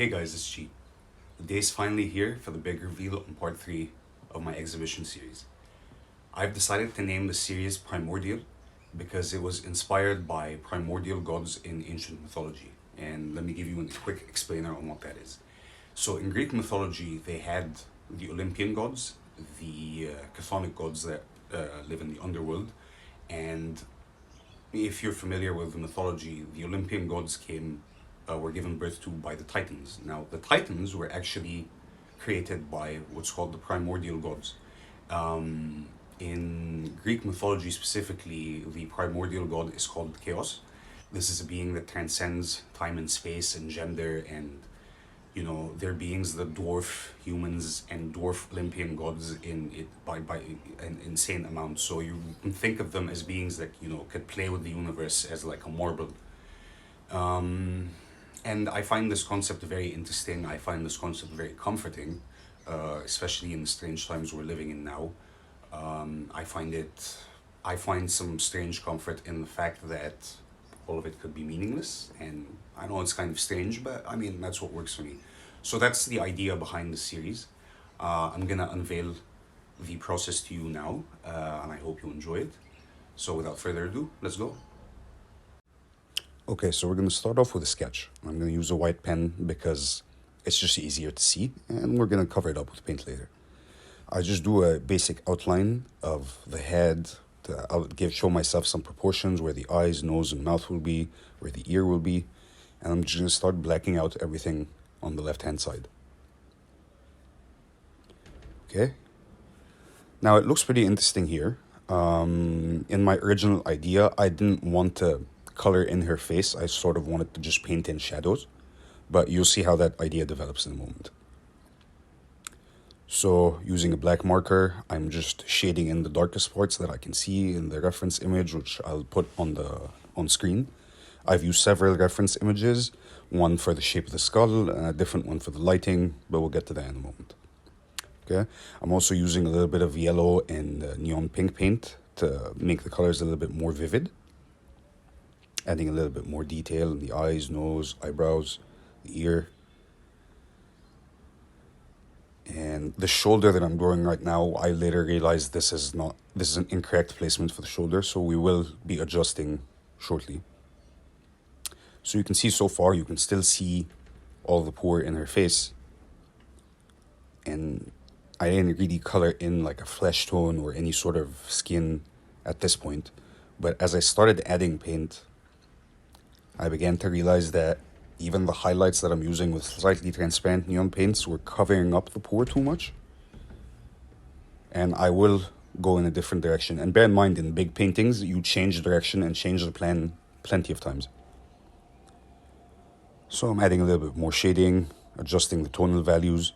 Hey guys, it's Chi. The day's finally here for the big reveal on part 3 of my exhibition series. I've decided to name the series Primordial because it was inspired by primordial gods in ancient mythology. And let me give you a quick explainer on what that is. So in Greek mythology, they had the Olympian gods, the chthonic gods that live in the underworld. And if you're familiar with the mythology, the Olympian gods were given birth to by the Titans. Now, the Titans were actually created by what's called the primordial gods. In Greek mythology specifically, the primordial god is called Chaos. This is a being that transcends time and space and gender, and they're beings that dwarf humans and dwarf Olympian gods by an insane amount. So you can think of them as beings that could play with the universe as like a marble. And I find this concept very interesting. I find this concept very comforting, especially in the strange times we're living in now. I find some strange comfort in the fact that all of it could be meaningless. And I know it's kind of strange, but I mean, that's what works for me. So that's the idea behind the series. I'm gonna unveil the process to you now, and I hope you enjoy it. So without further ado, let's go. Okay, so we're going to start off with a sketch. I'm going to use a white pen because it's just easier to see, and we're going to cover it up with paint later. I just do a basic outline of the head to show myself some proportions, where the eyes, nose, and mouth will be, where the ear will be, and I'm just going to start blacking out everything on the left-hand side. Okay. Now, it looks pretty interesting here. In my original idea, I didn't want to color in her face. I sort of wanted to just paint in shadows, but you'll see how that idea develops in a moment. So using a black marker, I'm just shading in the darkest parts that I can see in the reference image, which I'll put on screen. I've used several reference images, one for the shape of the skull and a different one for the lighting, but we'll get to that in a moment. Okay, I'm also using a little bit of yellow and neon pink paint to make the colors a little bit more vivid, adding a little bit more detail in the eyes, nose, eyebrows, the ear. And the shoulder that I'm drawing right now, I later realized this is an incorrect placement for the shoulder, so we will be adjusting shortly. So you can see so far, you can still see all the pore in her face. And I didn't really color in like a flesh tone or any sort of skin at this point. But as I started adding paint, I began to realize that even the highlights that I'm using with slightly transparent neon paints were covering up the pore too much. And I will go in a different direction. And bear in mind, in big paintings, you change direction and change the plan plenty of times. So I'm adding a little bit more shading, adjusting the tonal values,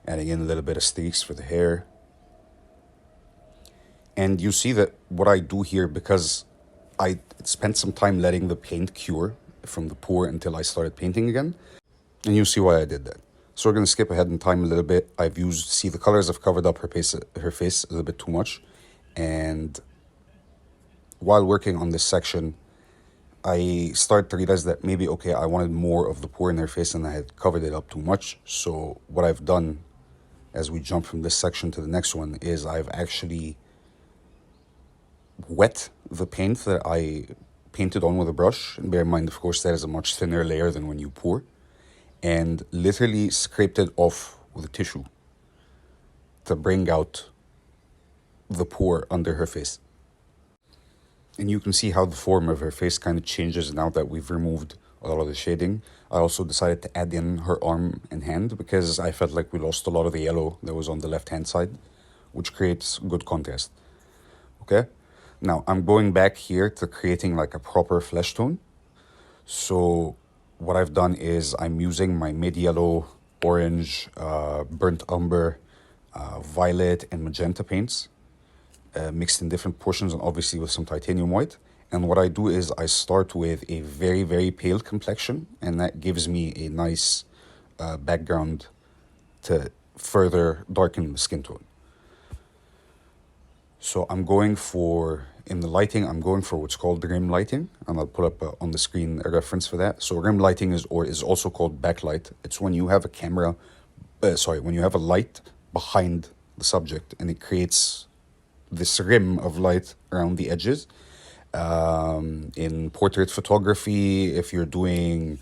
adding in a little bit of streaks for the hair. And you see that what I do here, because I spent some time letting the paint cure from the pour until I started painting again. And you see why I did that. So we're going to skip ahead in time a little bit. See the colors have covered up her face a little bit too much. And while working on this section, I started to realize that maybe, okay, I wanted more of the pour in her face and I had covered it up too much. So what I've done as we jump from this section to the next one is I've actually wet the paint that I painted on with a brush, and bear in mind, of course, that is a much thinner layer than when you pour, and literally scraped it off with a tissue to bring out the pore under her face. And you can see how the form of her face kind of changes now that we've removed a lot of the shading. I also decided to add in her arm and hand because I felt like we lost a lot of the yellow that was on the left-hand side, which creates good contrast. Okay? Now, I'm going back here to creating like a proper flesh tone. So what I've done is I'm using my mid-yellow, orange, burnt umber, violet, and magenta paints, mixed in different portions and obviously with some titanium white. And what I do is I start with a very, very pale complexion, and that gives me a nice background to further darken the skin tone. So I'm going for in the lighting, I'm going for what's called rim lighting, and I'll put up on the screen a reference for that. So rim lighting is also called backlight. It's when you have a camera, when you have a light behind the subject, and it creates this rim of light around the edges. In portrait photography, if you're doing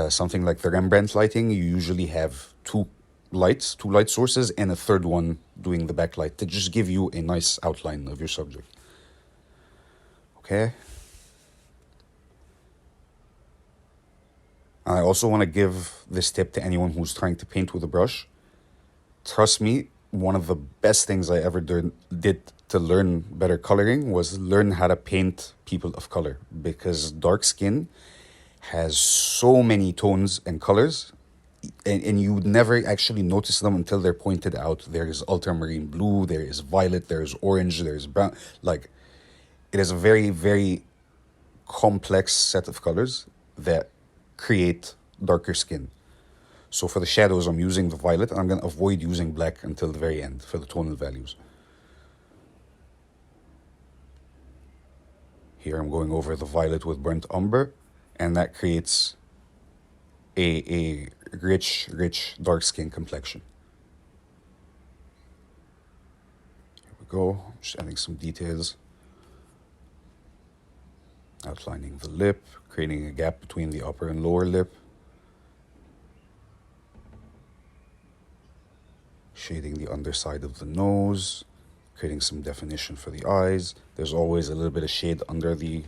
something like the Rembrandt lighting, you usually have two light sources, and a third one doing the backlight to just give you a nice outline of your subject. Okay. I also want to give this tip to anyone who's trying to paint with a brush. Trust me, one of the best things I ever did to learn better coloring was learn how to paint people of color, because dark skin has so many tones and colors, and you would never actually notice them until they're pointed out. There is ultramarine blue, there is violet, there is orange, there is brown. Like, it is a very, very complex set of colors that create darker skin. So for the shadows, I'm using the violet, and I'm going to avoid using black until the very end for the tonal values. Here I'm going over the violet with burnt umber, and that creates a rich dark skin complexion. Here we go, just adding some details. Outlining the lip, creating a gap between the upper and lower lip. Shading the underside of the nose, creating some definition for the eyes. There's always a little bit of shade under the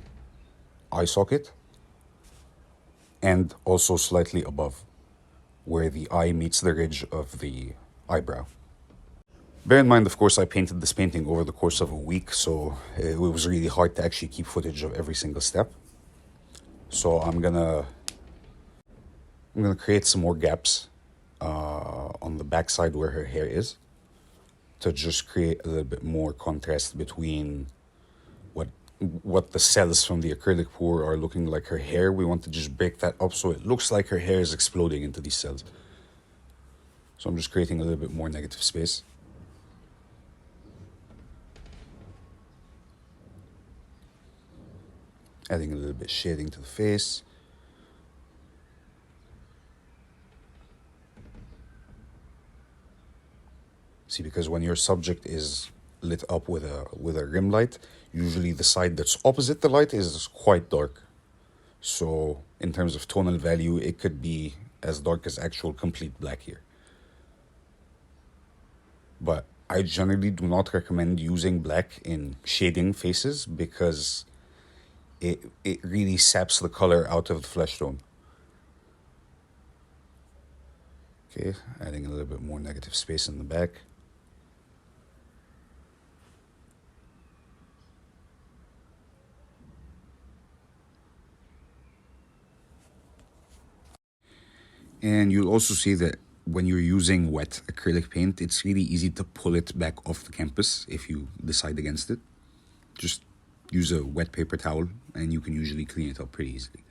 eye socket, and also slightly above, where the eye meets the ridge of the eyebrow. Bear in mind, of course, I painted this painting over the course of a week, so it was really hard to actually keep footage of every single step. So I'm gonna create some more gaps on the backside where her hair is, to just create a little bit more contrast between what the cells from the acrylic pour are looking like her hair. We want to just break that up so it looks like her hair is exploding into these cells. So I'm just creating a little bit more negative space. Adding a little bit shading to the face. See, because when your subject is lit up with a rim light, usually the side that's opposite the light is quite dark. So in terms of tonal value, it could be as dark as actual complete black here. But I generally do not recommend using black in shading faces, because it really saps the color out of the flesh tone. Okay, adding a little bit more negative space in the back. And you'll also see that when you're using wet acrylic paint, it's really easy to pull it back off the canvas if you decide against it. Just use a wet paper towel, and you can usually clean it up pretty easily.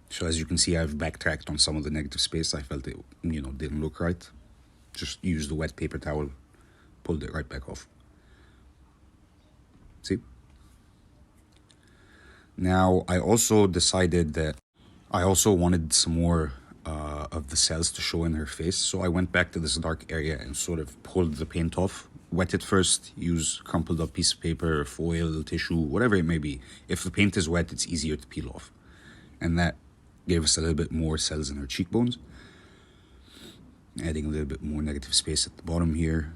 So as you can see, I've backtracked on some of the negative space. I felt it, didn't look right. Just use the wet paper towel, pulled it right back off. See? Now, I also decided that I also wanted some more of the cells to show in her face. So I went back to this dark area and sort of pulled the paint off. Wet it first, use crumpled up piece of paper, foil, tissue, whatever it may be. If the paint is wet, it's easier to peel off. And that gave us a little bit more cells in her cheekbones. Adding a little bit more negative space at the bottom here.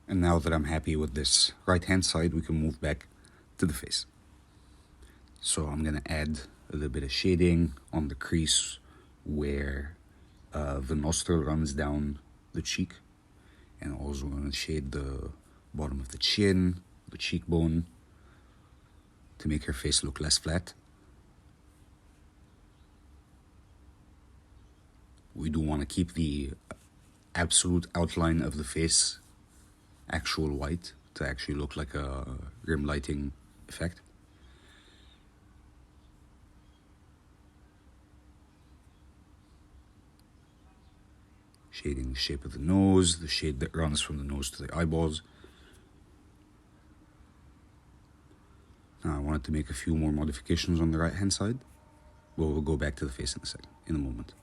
And now that I'm happy with this right-hand side, we can move back to the face. So I'm gonna add a little bit of shading on the crease where the nostril runs down the cheek, and also gonna shade the bottom of the chin, the cheekbone, to make her face look less flat. We do want to keep the absolute outline of the face actual white to actually look like a rim lighting effect. Shading the shape of the nose, the shade that runs from the nose to the eyeballs. Now I wanted to make a few more modifications on the right hand side. Well, we'll go back to the face in a moment.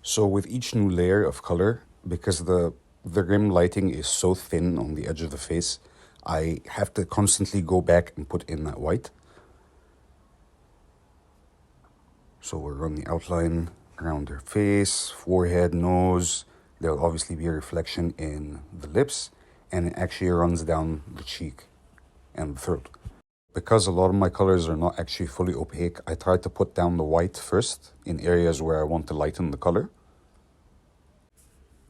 So with each new layer of color, because the rim lighting is so thin on the edge of the face, I have to constantly go back and put in that white. So we'll run the outline around her face, forehead, nose. There'll obviously be a reflection in the lips, and it actually runs down the cheek and the throat. Because a lot of my colors are not actually fully opaque, I try to put down the white first in areas where I want to lighten the color.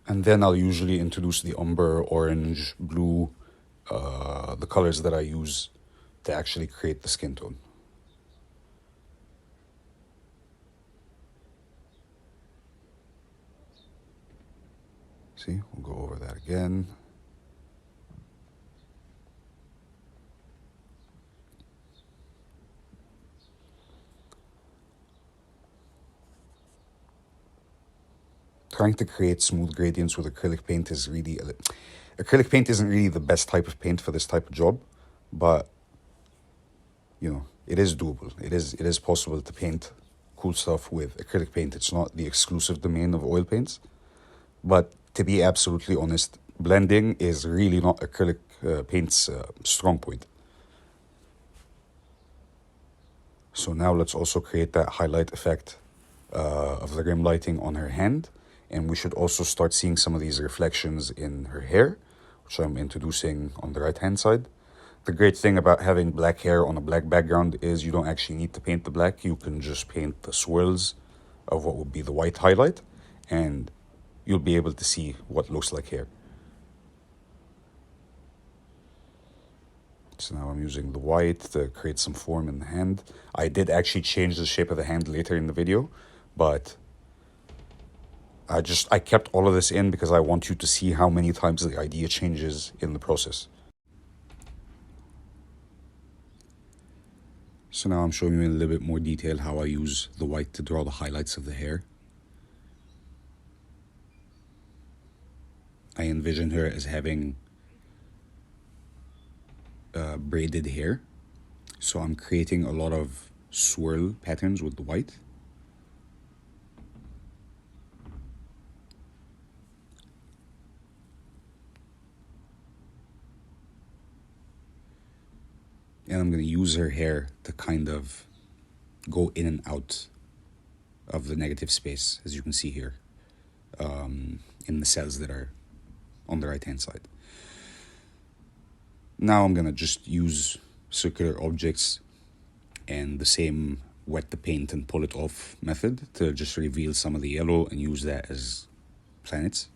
And then I'll usually introduce the umber, orange, blue, the colors that I use to actually create the skin tone. See, we'll go over that again. Trying to create smooth gradients with acrylic paint is really... Acrylic paint isn't really the best type of paint for this type of job, but, you know, it is doable. It is possible to paint cool stuff with acrylic paint. It's not the exclusive domain of oil paints. But to be absolutely honest, blending is really not acrylic paint's strong point. So now let's also create that highlight effect of the rim lighting on her hand. And we should also start seeing some of these reflections in her hair, which I'm introducing on the right-hand side. The great thing about having black hair on a black background is you don't actually need to paint the black. You can just paint the swirls of what would be the white highlight, and you'll be able to see what looks like hair. So now I'm using the white to create some form in the hand. I did actually change the shape of the hand later in the video, but I kept all of this in because I want you to see how many times the idea changes in the process. So now I'm showing you in a little bit more detail how I use the white to draw the highlights of the hair. I envision her as having braided hair. So I'm creating a lot of swirl patterns with the white. And I'm going to use her hair to kind of go in and out of the negative space, as you can see here, in the cells that are on the right-hand side. Now I'm going to just use circular objects and the same wet the paint and pull it off method to just reveal some of the yellow and use that as planets.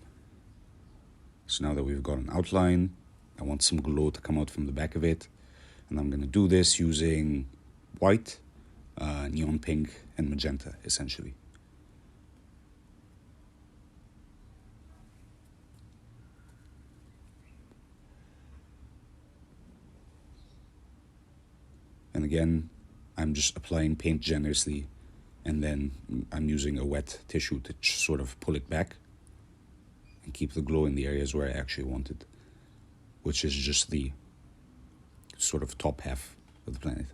So now that we've got an outline, I want some glow to come out from the back of it. And I'm going to do this using white, neon pink, and magenta, essentially. And again, I'm just applying paint generously, and then I'm using a wet tissue to sort of pull it back and keep the glow in the areas where I actually want it, which is just the sort of top half of the planet.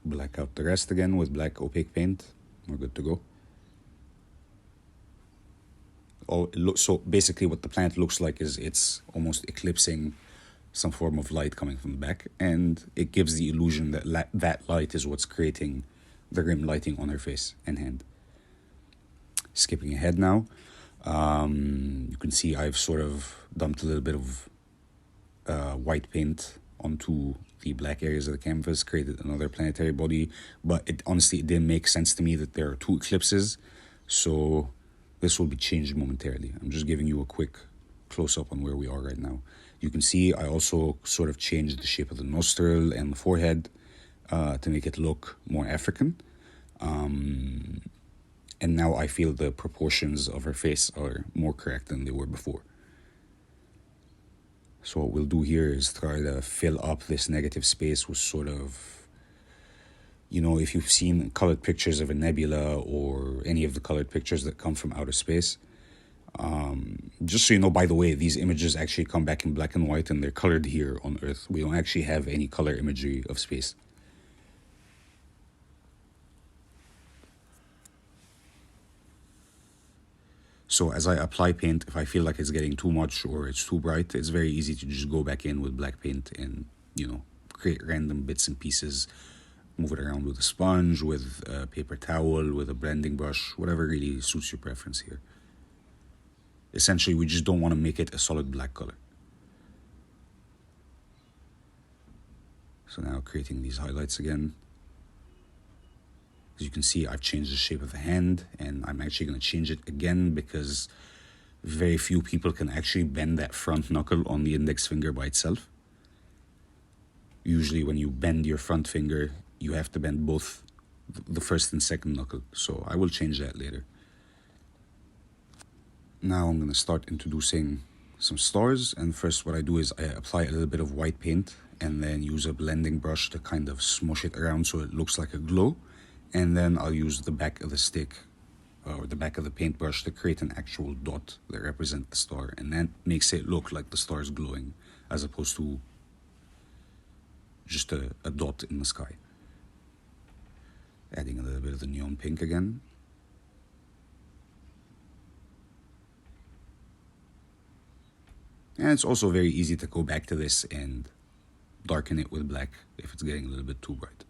Black out the rest again with black opaque paint. We're good to go. So basically what the planet looks like is it's almost eclipsing some form of light coming from the back, and it gives the illusion that that light is what's creating the rim lighting on her face and hand. Skipping ahead now, you can see I've sort of dumped a little bit of white paint onto the black areas of the canvas, created another planetary body, but it honestly it didn't make sense to me that there are two eclipses, so this will be changed momentarily. I'm just giving you a quick close-up on where we are right now. You can see I also sort of changed the shape of the nostril and the forehead to make it look more African. And now I feel the proportions of her face are more correct than they were before. So what we'll do here is try to fill up this negative space with sort of You know, if you've seen colored pictures of a nebula or any of the colored pictures that come from outer space, just so you know, by the way, these images actually come back in black and white and they're colored here on Earth. We don't actually have any color imagery of space. So as I apply paint, if I feel like it's getting too much or it's too bright, it's very easy to just go back in with black paint and, you know, create random bits and pieces, move it around with a sponge, with a paper towel, with a blending brush, whatever really suits your preference here. Essentially, we just don't want to make it a solid black color. So now creating these highlights again. As you can see, I've changed the shape of the hand, and I'm actually going to change it again because very few people can actually bend that front knuckle on the index finger by itself. Usually when you bend your front finger, you have to bend both the first and second knuckle. So I will change that later. Now I'm going to start introducing some stars, and first what I do is I apply a little bit of white paint and then use a blending brush to kind of smush it around so it looks like a glow. And then I'll use the back of the stick or the back of the paintbrush to create an actual dot that represents the star, and that makes it look like the star is glowing as opposed to just a dot in the sky. Adding a little bit of the neon pink again. And it's also very easy to go back to this and darken it with black if it's getting a little bit too bright.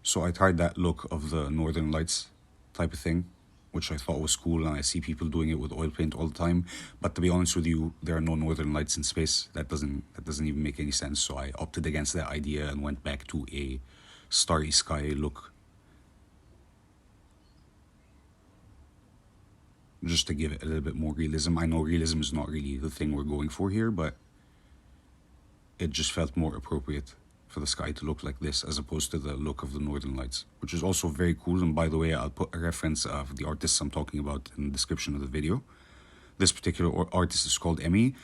So I tried that look of the Northern Lights type of thing, which I thought was cool, and I see people doing it with oil paint all the time. But to be honest with you, there are no Northern Lights in space. That doesn't even make any sense. So I opted against that idea and went back to a starry sky look, just to give it a little bit more realism. I know realism is not really the thing we're going for here, but it just felt more appropriate for the sky to look like this as opposed to the look of the Northern Lights, which is also very cool. And by the way, I'll put a reference of the artists I'm talking about in the description of the video. This particular artist is called Emmy.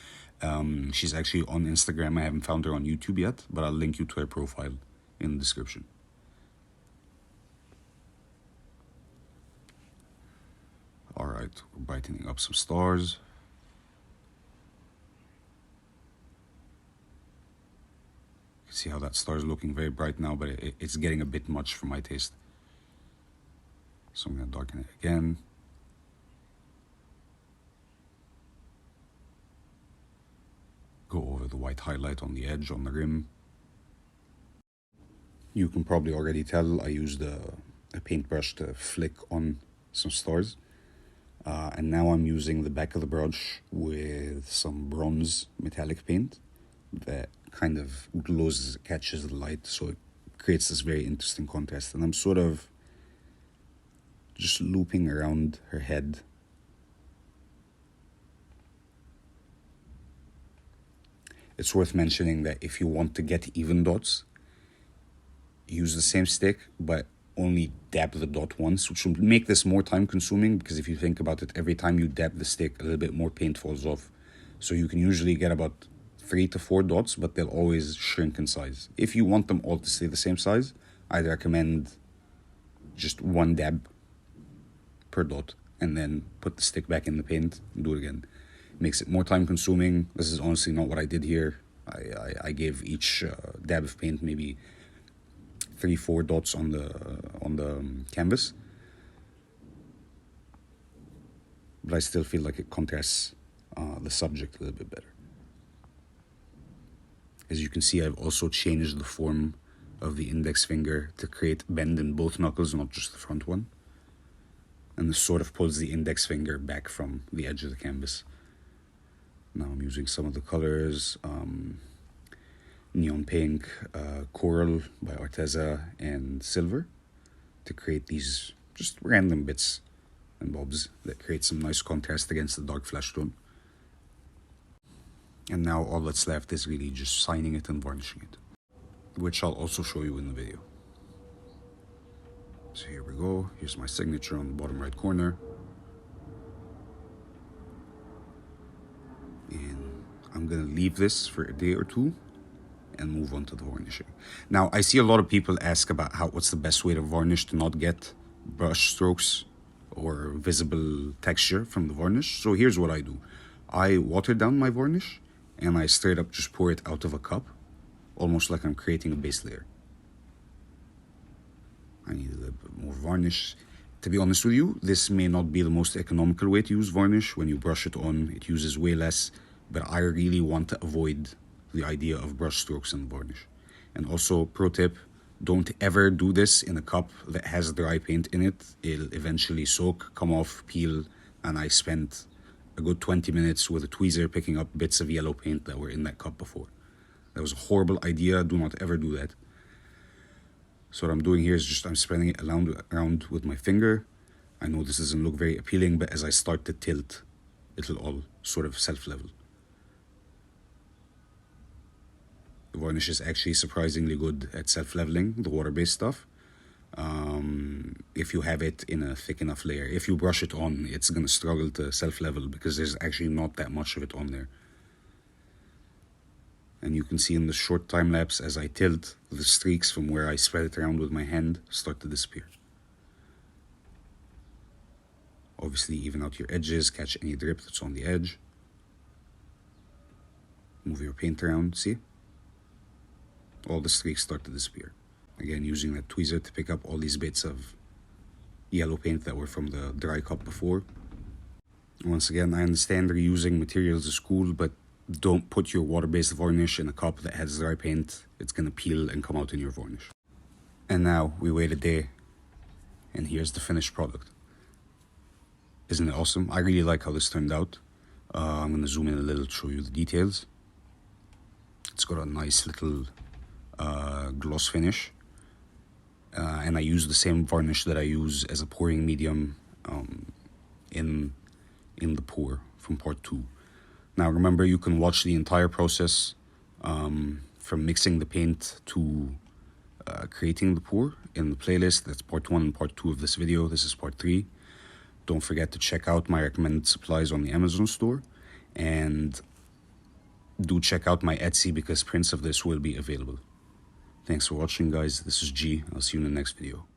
She's actually on Instagram. I haven't found her on YouTube yet, but I'll link you to her profile in the description. All right, we're brightening up some stars. See how that star is looking very bright now, but it's getting a bit much for my taste. So I'm going to darken it again. Go over the white highlight on the edge, on the rim. You can probably already tell I used a paintbrush to flick on some stars. And now I'm using the back of the brush with some bronze metallic paint that kind of glows as it catches the light, so it creates this very interesting contrast. And I'm sort of just looping around her head. It's worth mentioning that if you want to get even dots, use the same stick, but only dab the dot once, which will make this more time consuming, because if you think about it, every time you dab the stick, a little bit more paint falls off. So you can usually get about 3 to 4 dots, but they'll always shrink in size. If you want them all to stay the same size, I'd recommend just 1 dab per dot and then put the stick back in the paint and do it again. It makes it more time consuming. This is honestly not what I did here. I gave each dab of paint maybe 3-4 dots on the canvas, but I still feel like it contrasts the subject a little bit better. As you can see, I've also changed the form of the index finger to create bend in both knuckles, not just the front one. And this sort of pulls the index finger back from the edge of the canvas. Now I'm using some of the colors, neon pink, coral by Arteza, and silver to create these just random bits and bobs that create some nice contrast against the dark flesh tone. And now all that's left is really just signing it and varnishing it, which I'll also show you in the video. So here we go. Here's my signature on the bottom right corner. And I'm gonna leave this for a day or two and move on to the varnishing. Now, I see a lot of people ask about what's the best way to varnish to not get brush strokes or visible texture from the varnish. So here's what I do. I water down my varnish and I straight up just pour it out of a cup, almost like I'm creating a base layer. I need a little bit more varnish. To be honest with you, this may not be the most economical way to use varnish. When you brush it on, it uses way less, but I really want to avoid the idea of brush strokes in varnish. And also, pro tip, don't ever do this in a cup that has dry paint in it. It'll eventually soak, come off, peel, and I spent a good 20 minutes with a tweezer picking up bits of yellow paint that were in that cup before. That was a horrible idea. Do not ever do that. So what I'm doing here is just I'm spreading it around with my finger. I know this doesn't look very appealing, but as I start to tilt, it'll all sort of self-level. The varnish is actually surprisingly good at self-leveling, the water-based stuff. If you have it in a thick enough layer. If you brush it on, it's going to struggle to self-level because there's actually not that much of it on there. And you can see in the short time lapse as I tilt, the streaks from where I spread it around with my hand start to disappear. Obviously, even out your edges, catch any drip that's on the edge. Move your paint around, see? All the streaks start to disappear. Again, using that tweezer to pick up all these bits of yellow paint that were from the dry cup before. Once again, I understand reusing materials is cool, but don't put your water-based varnish in a cup that has dry paint. It's gonna peel and come out in your varnish. And now we wait a day, and here's the finished product. Isn't it awesome? I really like how this turned out. I'm gonna zoom in a little to show you the details. It's got a nice little gloss finish. And I use the same varnish that I use as a pouring medium in the pour from part 2. Now remember, you can watch the entire process from mixing the paint to creating the pour in the playlist. That's part 1 and part 2 of this video. This is part 3. Don't forget to check out my recommended supplies on the Amazon store. And do check out my Etsy because prints of this will be available. Thanks for watching, guys. This is G. I'll see you in the next video.